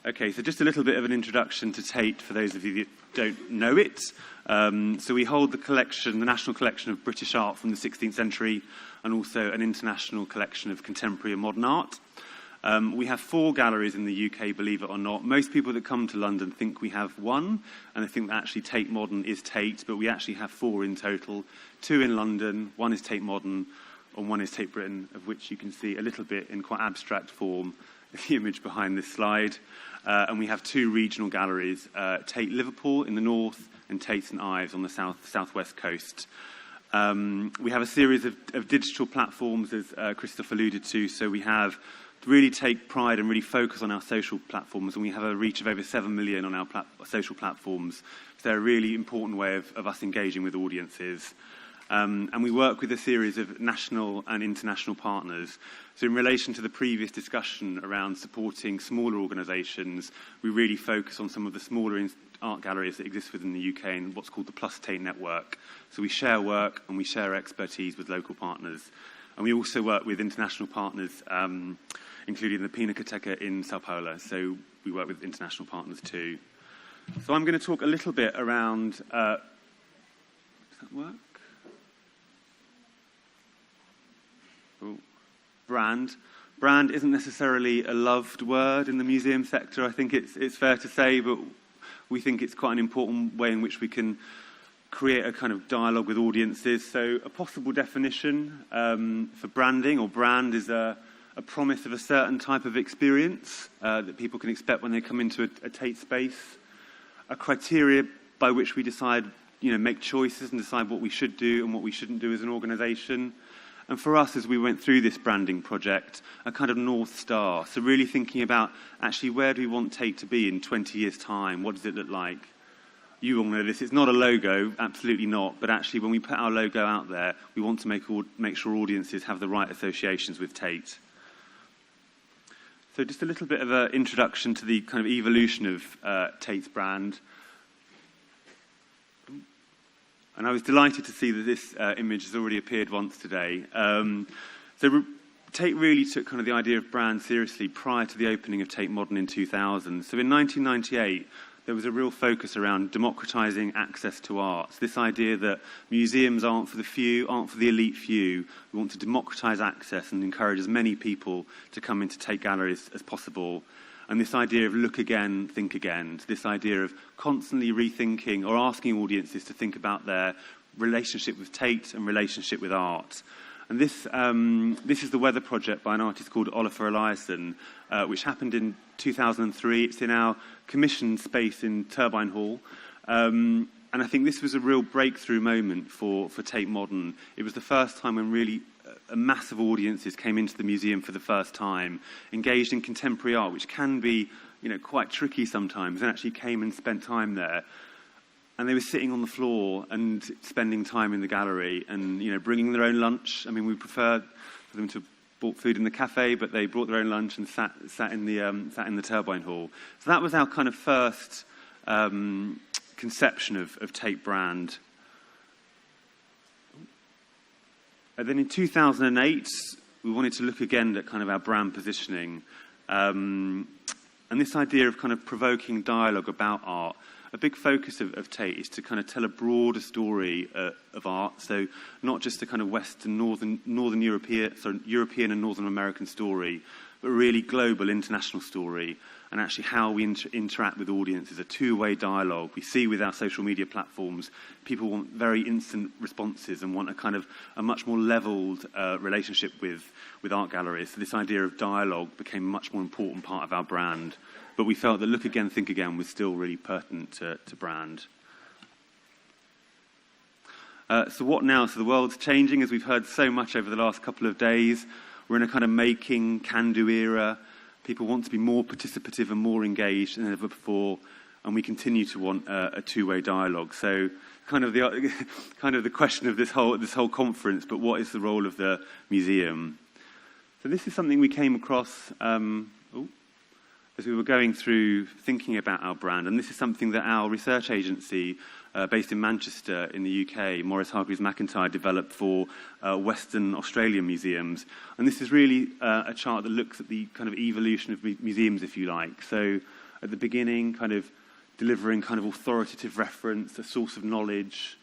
Okay, so just a little bit of an introduction to Tate for those of you that don't know it. So we hold the collection, the national collection of British art from the 16th century, and also an international collection of contemporary and modern art. We have 4 galleries in the UK, believe it or not. Most people that come to London think we have 1, and they think that actually Tate Modern is Tate, but we actually have 4 in total. 2 in London, 1 is Tate Modern, and 1 is Tate Britain, of which you can see a little bit in quite abstract form, the image behind this slide. And we have 2 regional galleries, Tate Liverpool in the north and Tate St Ives on the southwest coast. We have a series of digital platforms, as Christoph alluded to, so we have to really take pride and really focus on our social platforms, and we have a reach of over 7 million on our social platforms. So they're a really important way of us engaging with audiences. And we work with a series of national and international partners. So in relation to the previous discussion around supporting smaller organisations, we really focus on some of the smaller art galleries that exist within the UK and what's called the Plus Tate network. So we share work and we share expertise with local partners. And we also work with international partners, including the Pinacoteca in Sao Paulo. So we work with international partners too. So I'm going to talk a little bit around... does that work? Oh, brand. Brand isn't necessarily a loved word in the museum sector. I think it's fair to say, but we think it's quite an important way in which we can create a kind of dialogue with audiences. So a possible definition for branding or brand is a promise of a certain type of experience that people can expect when they come into a Tate space. A criteria by which we decide, make choices and decide what we should do and what we shouldn't do as an organisation. And for us, as we went through this branding project, a kind of North Star. So really thinking about, actually, where do we want Tate to be in 20 years' time? What does it look like? You all know this. It's not a logo, absolutely not. But actually, when we put our logo out there, we want to make sure audiences have the right associations with Tate. So just a little bit of an introduction to the kind of evolution of Tate's brand. And I was delighted to see that this image has already appeared once today. So Tate really took kind of the idea of brand seriously prior to the opening of Tate Modern in 2000. So in 1998, there was a real focus around democratising access to art. So this idea that museums aren't for the few, aren't for the elite few. We want to democratise access and encourage as many people to come into Tate galleries as possible. And this idea of look again, think again, this idea of constantly rethinking or asking audiences to think about their relationship with Tate and relationship with art. And this is the Weather Project by an artist called Olafur Eliasson, which happened in 2003. It's in our commissioned space in Turbine Hall. And I think this was a real breakthrough moment for Tate Modern. It was the first time when really a massive audiences came into the museum for the first time, engaged in contemporary art, which can be, quite tricky sometimes, and actually came and spent time there. And they were sitting on the floor and spending time in the gallery and, bringing their own lunch. I mean, we prefer for them to have bought food in the cafe, but they brought their own lunch and sat in the Turbine Hall. So that was our kind of first conception of Tate brand. And then in 2008, we wanted to look again at kind of our brand positioning. And this idea of kind of provoking dialogue about art. A big focus of Tate is to kind of tell a broader story of art. So not just a kind of Western, Northern European and Northern American story, but really global, international story. And actually how we interact with audiences, a two-way dialogue. We see with our social media platforms, people want very instant responses and want a much more levelled relationship with art galleries. So this idea of dialogue became a much more important part of our brand. But we felt that look again, think again was still really pertinent to brand. So what now? So the world's changing, as we've heard so much over the last couple of days. We're in a kind of making, can-do era. People want to be more participative and more engaged than ever before, and we continue to want a two-way dialogue. So, kind of the question of this whole conference. But what is the role of the museum? So this is something we came across as we were going through thinking about our brand, and this is something that our research agency, based in Manchester in the UK, Maurice Hargreaves McIntyre, developed for Western Australian museums. And this is really a chart that looks at the kind of evolution of museums, if you like. So at the beginning, kind of delivering kind of authoritative reference, a source of knowledge.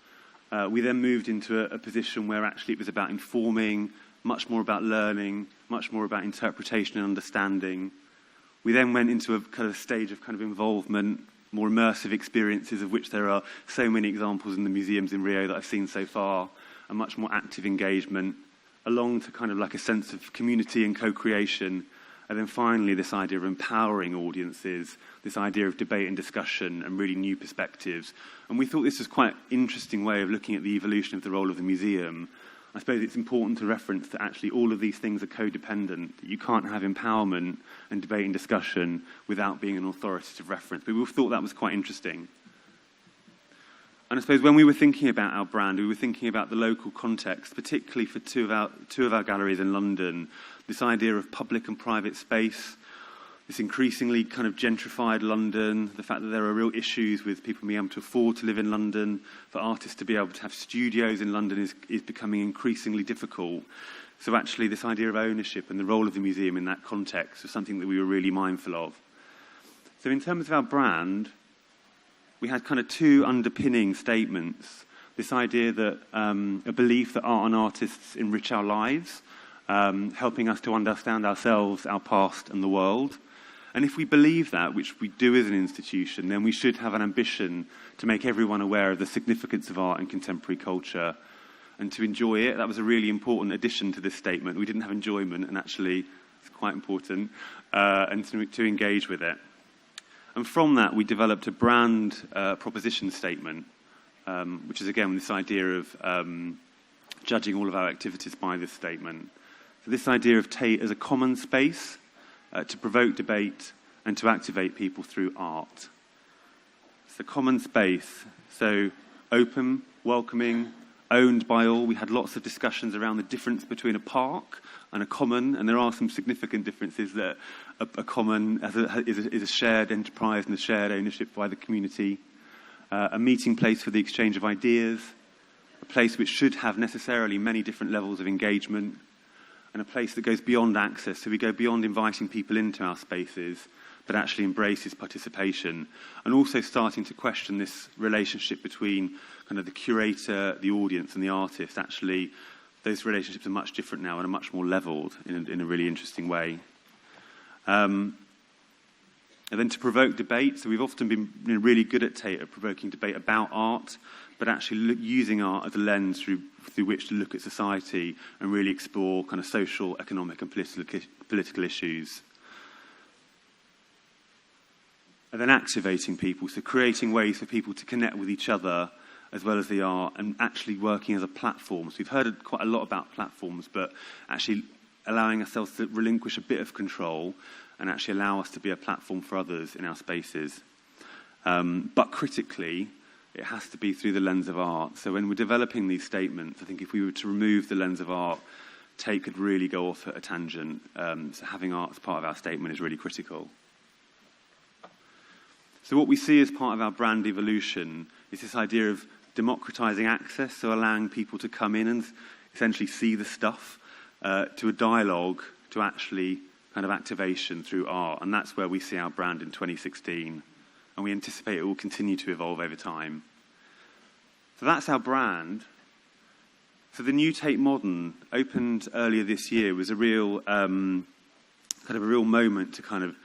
We then moved into a position where actually it was about informing, much more about learning, much more about interpretation and understanding. We then went into a kind of stage of kind of involvement, more immersive experiences, of which there are so many examples in the museums in Rio that I've seen so far, a much more active engagement, along to kind of like a sense of community and co-creation. And then finally, this idea of empowering audiences, this idea of debate and discussion and really new perspectives. And we thought this was quite an interesting way of looking at the evolution of the role of the museum. I suppose it's important to reference that actually all of these things are codependent. You can't have empowerment and debate and discussion without being an authoritative reference. But we thought that was quite interesting. And I suppose when we were thinking about our brand, we were thinking about the local context, particularly for two of our galleries in London, this idea of public and private space, this increasingly kind of gentrified London, the fact that there are real issues with people being able to afford to live in London, for artists to be able to have studios in London is becoming increasingly difficult. So actually this idea of ownership and the role of the museum in that context was something that we were really mindful of. So in terms of our brand, we had kind of two underpinning statements. This idea that a belief that art and artists enrich our lives, helping us to understand ourselves, our past and the world. And if we believe that, which we do as an institution, then we should have an ambition to make everyone aware of the significance of art and contemporary culture and to enjoy it. That was a really important addition to this statement. We didn't have enjoyment, and actually it's quite important, and to engage with it. And from that, we developed a brand proposition statement, which is, again, this idea of judging all of our activities by this statement. So this idea of Tate as a common space to provoke debate and to activate people through art. It's a common space, so open, welcoming, owned by all. We had lots of discussions around the difference between a park and a common, and there are some significant differences that a common is a shared enterprise and a shared ownership by the community, a meeting place for the exchange of ideas, a place which should have necessarily many different levels of engagement, and a place that goes beyond access. So we go beyond inviting people into our spaces, but actually embraces participation, and also starting to question this relationship between kind of the curator, the audience, and the artist. Actually, those relationships are much different now and are much more levelled in a really interesting way. And then to provoke debate. So we've often been really good at Tate at provoking debate about art, but actually using art as a lens through which to look at society and really explore kind of social, economic and political issues. And then activating people, so creating ways for people to connect with each other as well as the art, and actually working as a platform. So we've heard quite a lot about platforms, but actually allowing ourselves to relinquish a bit of control and actually allow us to be a platform for others in our spaces. But critically, it has to be through the lens of art. So when we're developing these statements, I think if we were to remove the lens of art, Tate could really go off at a tangent. So having art as part of our statement is really critical. So what we see as part of our brand evolution is this idea of democratizing access, so allowing people to come in and essentially see the stuff, to a dialogue, to actually kind of activation through art. And that's where we see our brand in 2016. And we anticipate it will continue to evolve over time. So that's our brand. So the new Tate Modern opened earlier this year was a real kind of a real moment to kind of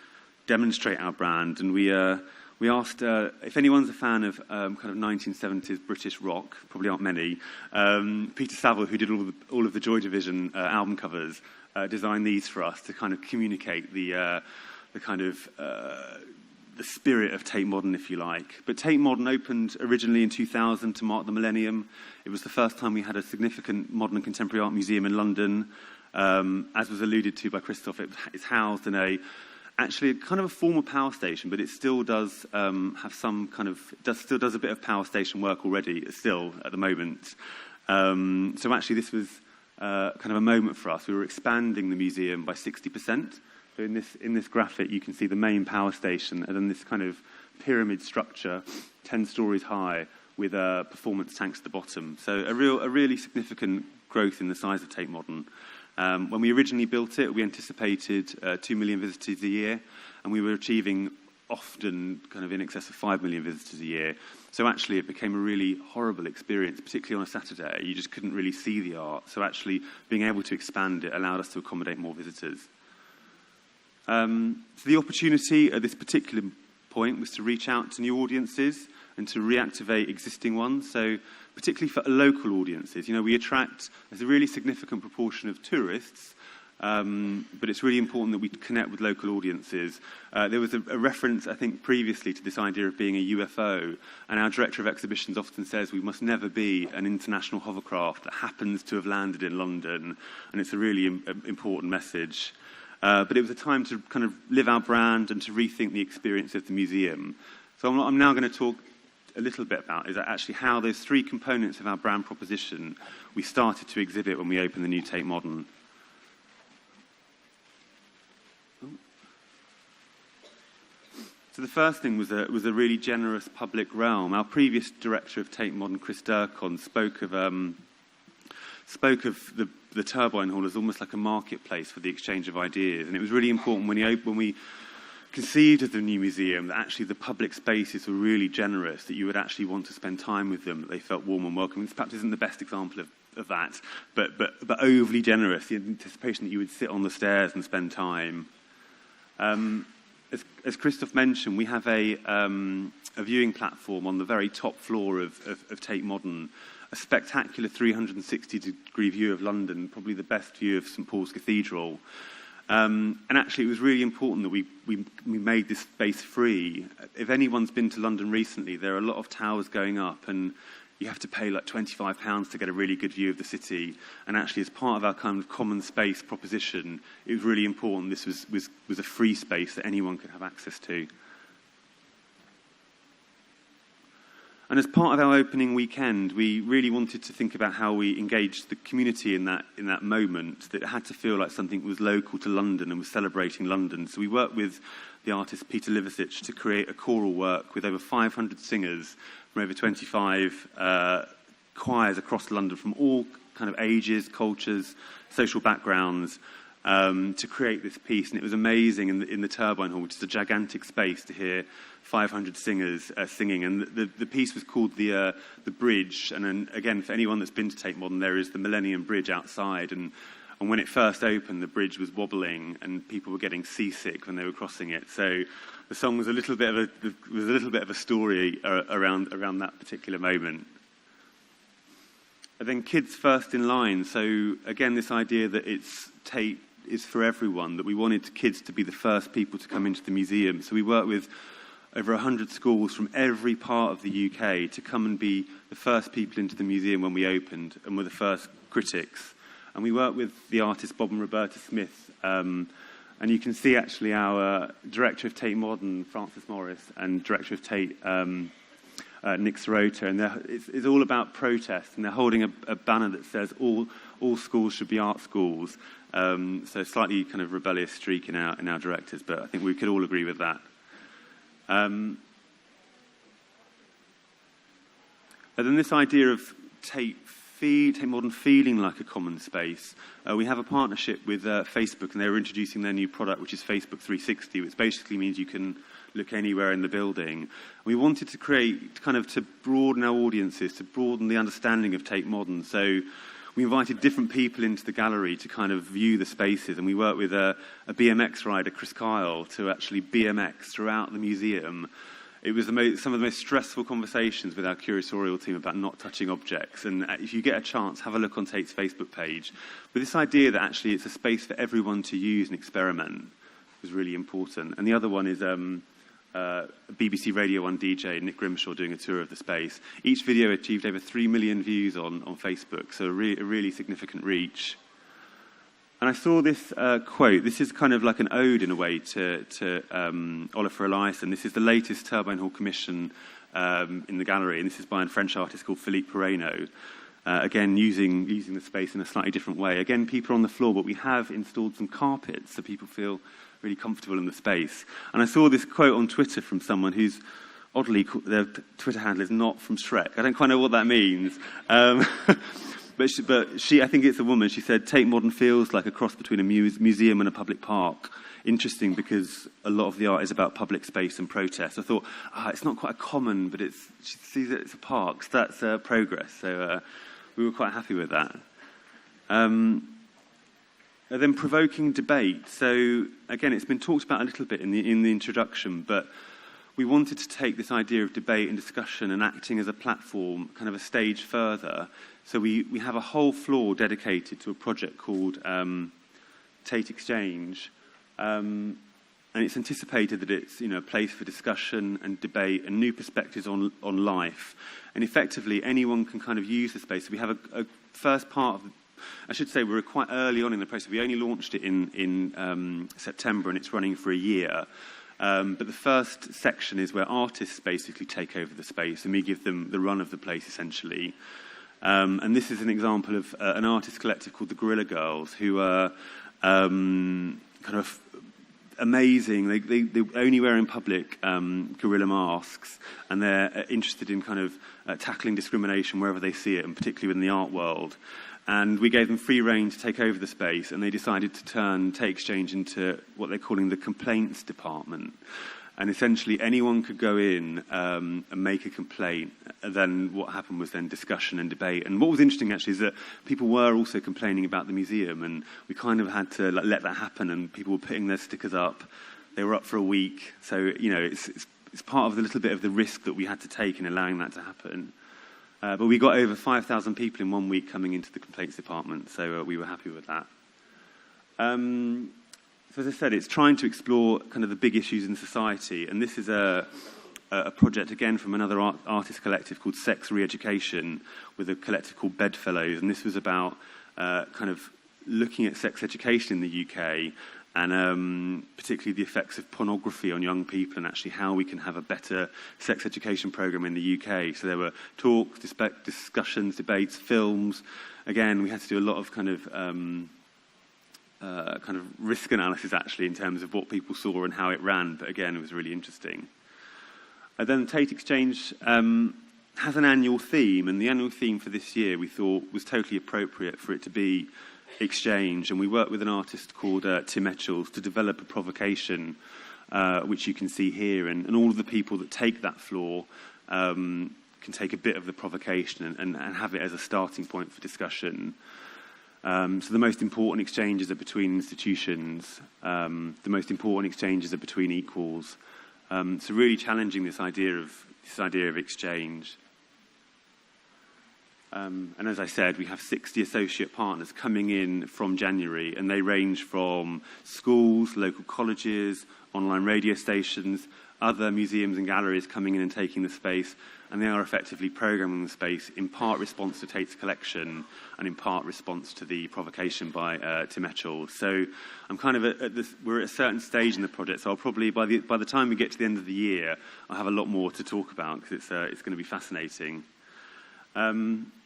demonstrate our brand. And we asked if anyone's a fan of kind of 1970s British rock, probably aren't many. Peter Saville, who did all of the Joy Division album covers, designed these for us to kind of communicate the kind of the spirit of Tate Modern, if you like. But Tate Modern opened originally in 2000 to mark the millennium. It was the first time we had a significant modern and contemporary art museum in London. As was alluded to by Christoph, it's housed in actually kind of a former power station, but it still does have some kind of, still does a bit of power station work already, still at the moment. So actually this was kind of a moment for us. We were expanding the museum by 60%. So in this graphic, you can see the main power station and then this kind of pyramid structure, 10 stories high, with performance tanks at the bottom. So a really significant growth in the size of Tate Modern. When we originally built it, we anticipated 2 million visitors a year, and we were achieving often kind of in excess of 5 million visitors a year. So actually it became a really horrible experience, particularly on a Saturday. You just couldn't really see the art. So actually being able to expand it allowed us to accommodate more visitors. So the opportunity at this particular point was to reach out to new audiences and to reactivate existing ones. So particularly for local audiences, we attract, there's a really significant proportion of tourists, but it's really important that we connect with local audiences. There was a reference, I think, previously to this idea of being a UFO, and our director of exhibitions often says we must never be an international hovercraft that happens to have landed in London, and it's a really important message. But it was a time to kind of live our brand and to rethink the experience of the museum. So I'm now going to talk a little bit about is actually how those three components of our brand proposition we started to exhibit when we opened the new Tate Modern. So the first thing was a really generous public realm. Our previous director of Tate Modern, Chris Durkon, spoke of the Turbine Hall as almost like a marketplace for the exchange of ideas, and it was really important when we conceived of the new museum that actually the public spaces were really generous, that you would actually want to spend time with them, that they felt warm and welcome. This perhaps isn't the best example of that, but overly generous, the anticipation that you would sit on the stairs and spend time. As Christoph mentioned, we have a viewing platform on the very top floor of Tate Modern, a spectacular 360-degree view of London, probably the best view of St Paul's Cathedral. And actually, it was really important that we made this space free. If anyone's been to London recently, there are a lot of towers going up, and you have to pay like £25 to get a really good view of the city. And actually, as part of our kind of common space proposition, it was really important this was a free space that anyone could have access to. And as part of our opening weekend, we really wanted to think about how we engaged the community in that moment, that it had to feel like something was local to London and was celebrating London. So we worked with the artist Peter Liversidge to create a choral work with over 500 singers from over 25 choirs across London from all kind of ages, cultures, social backgrounds, to create this piece. And it was amazing in the Turbine Hall, which is a gigantic space, to hear 500 singers singing. And the piece was called The Bridge. And then, again, for anyone that's been to Tate Modern, there is the Millennium Bridge outside. And when it first opened, the bridge was wobbling and people were getting seasick when they were crossing it. So the song was a little bit of a story around that particular moment. And then kids first in line. So again, this idea that Tate is for everyone, that we wanted kids to be the first people to come into the museum. So we worked with over 100 schools from every part of the UK to come and be the first people into the museum when we opened, and were the first critics. And we worked with the artists Bob and Roberta Smith, and you can see actually our director of Tate Modern, Francis Morris, and director of Tate, Nick Sirota, and it's all about protest, and they're holding a banner that says all schools should be art schools. So slightly kind of rebellious streak in our directors, but I think we could all agree with that. And then this idea of Tate Modern feeling like a common space. We have a partnership with Facebook, and they're introducing their new product, which is Facebook 360, which basically means you can look anywhere in the building. We wanted to create to broaden our audiences, to broaden the understanding of Tate Modern. So we invited different people into the gallery to kind of view the spaces, and we worked with a BMX rider, Chris Kyle, to actually BMX throughout the museum. It was some of the most stressful conversations with our curatorial team about not touching objects. And if you get a chance, have a look on Tate's Facebook page. But this idea that actually it's a space for everyone to use and experiment was really important. And the other one is BBC Radio 1 DJ, Nick Grimshaw, doing a tour of the space. Each video achieved over 3 million views on Facebook, so a really significant reach. And I saw this quote. This is kind of like an ode, in a way, to Olafur Eliasson. This is the latest Turbine Hall commission in the gallery, and this is by a French artist called Philippe Perreno. Again, using the space in a slightly different way. Again, people are on the floor, but we have installed some carpets so people feel really comfortable in the space. And I saw this quote on Twitter from someone who's, oddly, their Twitter handle is not from Shrek. I don't quite know what that means. But she, I think it's a woman, she said, Tate Modern feels like a cross between a museum and a public park. interesting because a lot of the art is about public space and protest. I thought, it's not quite a common, but she sees that it's a park, so that's progress. So we were quite happy with that. And then provoking debate. So again, it's been talked about a little bit in the introduction, but we wanted to take this idea of debate and discussion and acting as a platform kind of a stage further. So we have a whole floor dedicated to a project called Tate Exchange. And it's anticipated that it's a place for discussion and debate and new perspectives on life. And effectively, anyone can kind of use the space. So we have a first part of, I should say, we're quite early on in the process. We only launched it in September, and it's running for a year. But the first section is where artists basically take over the space, and we give them the run of the place, essentially. And this is an example of an artist collective called the Gorilla Girls, who are kind of amazing. They only wear in public gorilla masks, and they're interested in kind of tackling discrimination wherever they see it, and particularly in the art world. And we gave them free rein to take over the space, and they decided to turn Tate Exchange into what they're calling the complaints department. And essentially, anyone could go in and make a complaint. And then what happened was then discussion and debate. And what was interesting, actually, is that people were also complaining about the museum, and we kind of had to let that happen, and people were putting their stickers up. They were up for a week. So, it's part of the little bit of the risk that we had to take in allowing that to happen. But we got over 5,000 people in 1 week coming into the complaints department, so we were happy with that. So as I said, it's trying to explore kind of the big issues in society, and this is a project, again, from another artist collective called Sex Re-Education, with a collective called Bedfellows, and this was about kind of looking at sex education in the UK, and particularly the effects of pornography on young people, and actually how we can have a better sex education program in the UK. So there were talks, discussions, debates, films. Again, we had to do a lot of kind of risk analysis, actually, in terms of what people saw and how it ran. But again, it was really interesting. And then Tate Exchange has an annual theme, and the annual theme for this year we thought was totally appropriate for it to be exchange, and we worked with an artist called Tim Etchells to develop a provocation, which you can see here, and all of the people that take that floor can take a bit of the provocation and have it as a starting point for discussion. So the most important exchanges are between institutions. The most important exchanges are between equals. So really challenging this idea of exchange. And as I said, we have 60 associate partners coming in from January, and they range from schools, local colleges, online radio stations, other museums and galleries coming in and taking the space, and they are effectively programming the space in part response to Tate's collection and in part response to the provocation by Tim Etchells. So I'm kind of we're at a certain stage in the project, so I'll probably, by the time we get to the end of the year, I'll have a lot more to talk about, because it's going to be fascinating.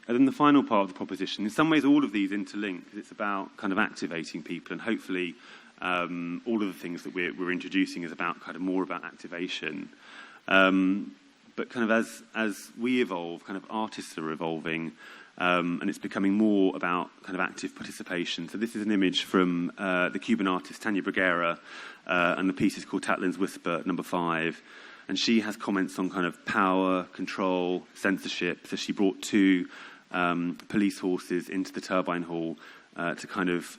And then the final part of the proposition, in some ways all of these interlink, because it's about kind of activating people, and hopefully all of the things that we're introducing is about kind of more about activation. But kind of as we evolve, kind of artists are evolving, and it's becoming more about kind of active participation. So this is an image from the Cuban artist Tanya Bruguera, and the piece is called Tatlin's Whisper, number 5. And she has comments on kind of power, control, censorship. So she brought 2 police horses into the turbine hall to kind of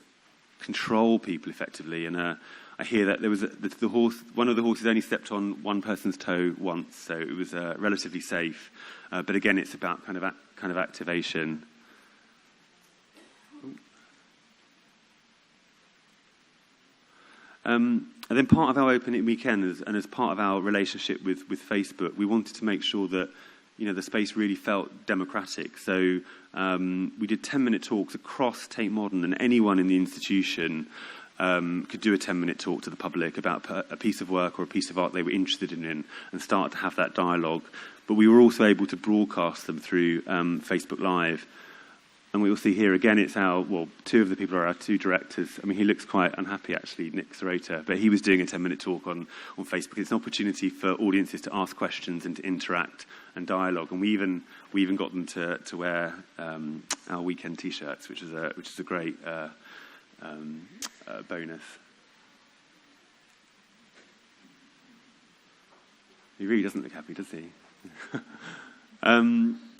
control people effectively. And I hear that there was the horse. One of the horses only stepped on one person's toe once, so it was relatively safe. But again, it's about kind of activation. And then part of our opening weekend, and as part of our relationship with Facebook, we wanted to make sure that the space really felt democratic. So we did 10-minute talks across Tate Modern, and anyone in the institution could do a 10-minute talk to the public about a piece of work or a piece of art they were interested in, and start to have that dialogue. But we were also able to broadcast them through Facebook Live. And we will see here again, it's 2 of the people are our 2 directors. I mean, he looks quite unhappy, actually, Nick Serota, but he was doing a 10-minute talk on Facebook. It's an opportunity for audiences to ask questions and to interact and dialogue. And we even got them to wear our weekend T-shirts, which is a great bonus. He really doesn't look happy, does he?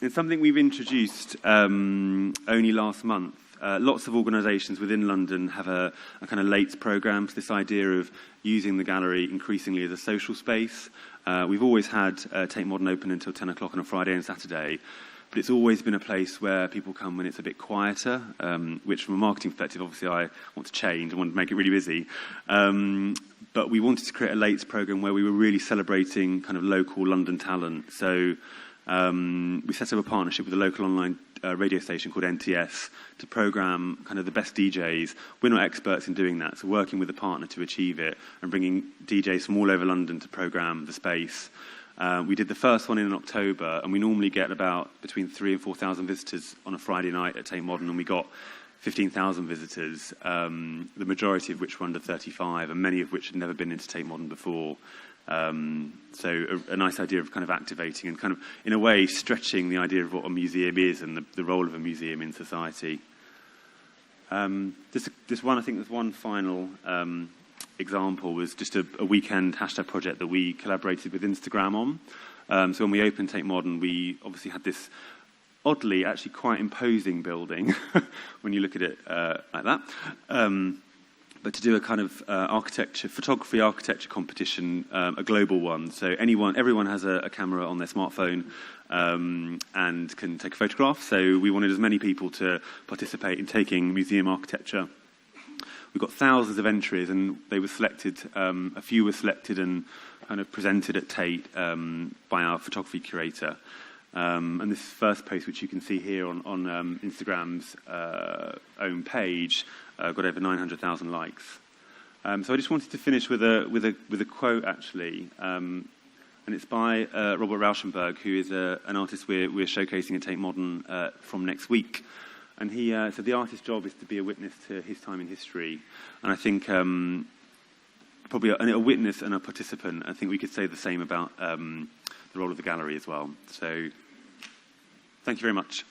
It's something we've introduced only last month. Lots of organisations within London have a kind of late programme, so this idea of using the gallery increasingly as a social space. We've always had Tate Modern open until 10 o'clock on a Friday and Saturday, but it's always been a place where people come when it's a bit quieter, which from a marketing perspective, obviously I want to change. I want to make it really busy. But we wanted to create a late programme where we were really celebrating kind of local London talent. So we set up a partnership with a local online radio station called NTS to programme kind of the best DJs. We're not experts in doing that, so working with a partner to achieve it and bringing DJs from all over London to programme the space. We did the first one in October, and we normally get about between 3,000 and 4,000 visitors on a Friday night at Tate Modern, and we got 15,000 visitors, the majority of which were under 35, and many of which had never been into Tate Modern before. So a nice idea of kind of activating and kind of, in a way, stretching the idea of what a museum is and the role of a museum in society. This one, I think there's one final example, was just a weekend hashtag project that we collaborated with Instagram on. So when we opened Tate Modern, we obviously had this oddly, actually quite imposing building when you look at it like that. But to do a kind of photography architecture competition, a global one. So everyone has a camera on their smartphone and can take a photograph. So we wanted as many people to participate in taking museum architecture. We got thousands of entries, and they were selected. A few were selected and kind of presented at Tate by our photography curator. And this first post, which you can see here on Instagram's own page, got over 900,000 likes. So I just wanted to finish with a quote, actually, and it's by Robert Rauschenberg, who is an artist we're showcasing at Tate Modern from next week. And he said the artist's job is to be a witness to his time in history. And I think probably a witness and a participant. I think we could say the same about the role of the gallery as well. So thank you very much.